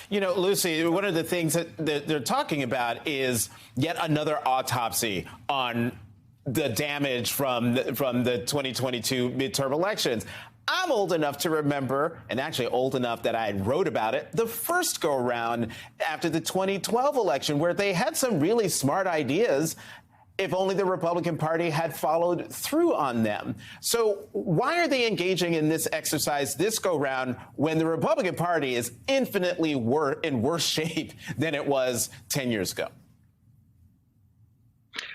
You know, Lucy, one of the things that they're talking about is yet another autopsy on the damage from the 2022 midterm elections. I'm old enough to remember, and actually old enough that I wrote about it, the first go around after the 2012 election, where they had some really smart ideas, if only the Republican Party had followed through on them. So why are they engaging in this exercise this go round when the Republican Party is infinitely in worse shape than it was 10 years ago?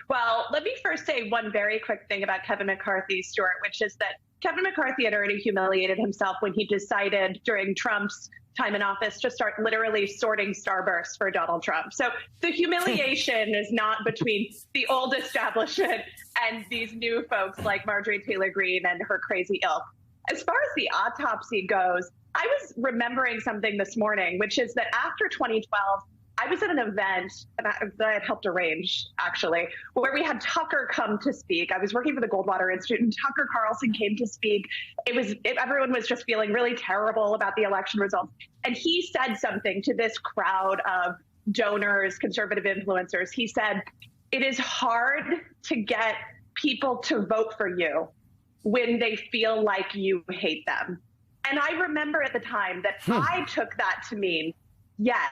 Well, let me first say one very quick thing about Kevin McCarthy, Stuart, which is that Kevin McCarthy had already humiliated himself when he decided during Trump's time in office to start literally sorting Starbursts for Donald Trump. So the humiliation is not between the old establishment and these new folks like Marjorie Taylor Greene and her crazy ilk. As far as the autopsy goes, I was remembering something this morning, which is that after 2012, I was at an event that I had helped arrange, actually, where we had Tucker come to speak. I was working for the Goldwater Institute, and Tucker Carlson came to speak. Everyone was just feeling really terrible about the election results. And he said something to this crowd of donors, conservative influencers. He said, "It is hard to get people to vote for you when they feel like you hate them." And I remember at the time that I took that to mean, yes,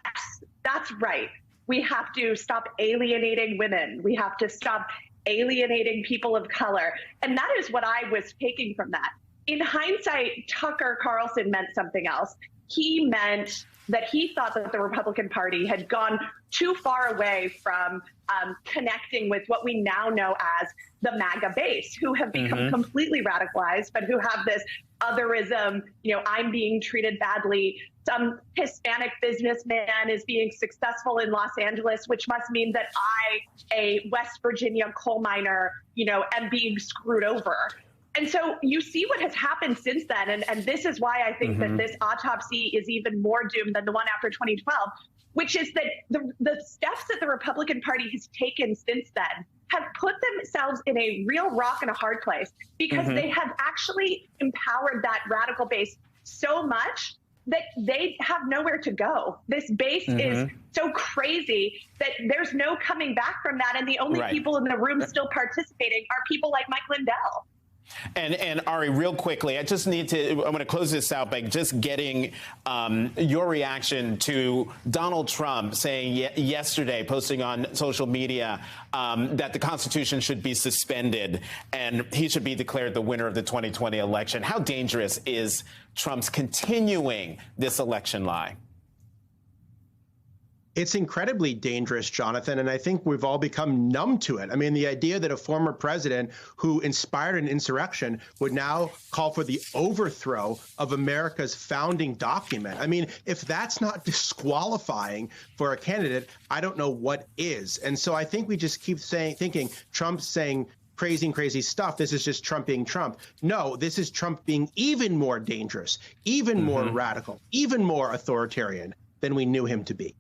that's right. We have to stop alienating women. We have to stop alienating people of color. And that is what I was taking from that. In hindsight, Tucker Carlson meant something else. He meant that he thought that the Republican Party had gone too far away from connecting with what we now know as the MAGA base, who have become completely radicalized, but who have this otherism, I'm being treated badly. Some Hispanic businessman is being successful in Los Angeles, which must mean that I, a West Virginia coal miner, am being screwed over. And so you see what has happened since then. And this is why I think that this autopsy is even more doomed than the one after 2012, which is that the steps that the Republican Party has taken since then have put themselves in a real rock and a hard place, because they have actually empowered that radical base so much that they have nowhere to go. This base is so crazy that there's no coming back from that. And the only people in the room still participating are people like Mike Lindell. And Ari, real quickly, I just need to, I'm going to close this out by just getting your reaction to Donald Trump saying yesterday, posting on social media, that the Constitution should be suspended and he should be declared the winner of the 2020 election. How dangerous is Trump's continuing this election lie? It's incredibly dangerous, Jonathan, and I think we've all become numb to it. I mean, the idea that a former president who inspired an insurrection would now call for the overthrow of America's founding document. I mean, if that's not disqualifying for a candidate, I don't know what is. And so I think we just keep thinking Trump's saying crazy stuff. This is just Trump being Trump. No, this is Trump being even more dangerous, even more radical, even more authoritarian than we knew him to be.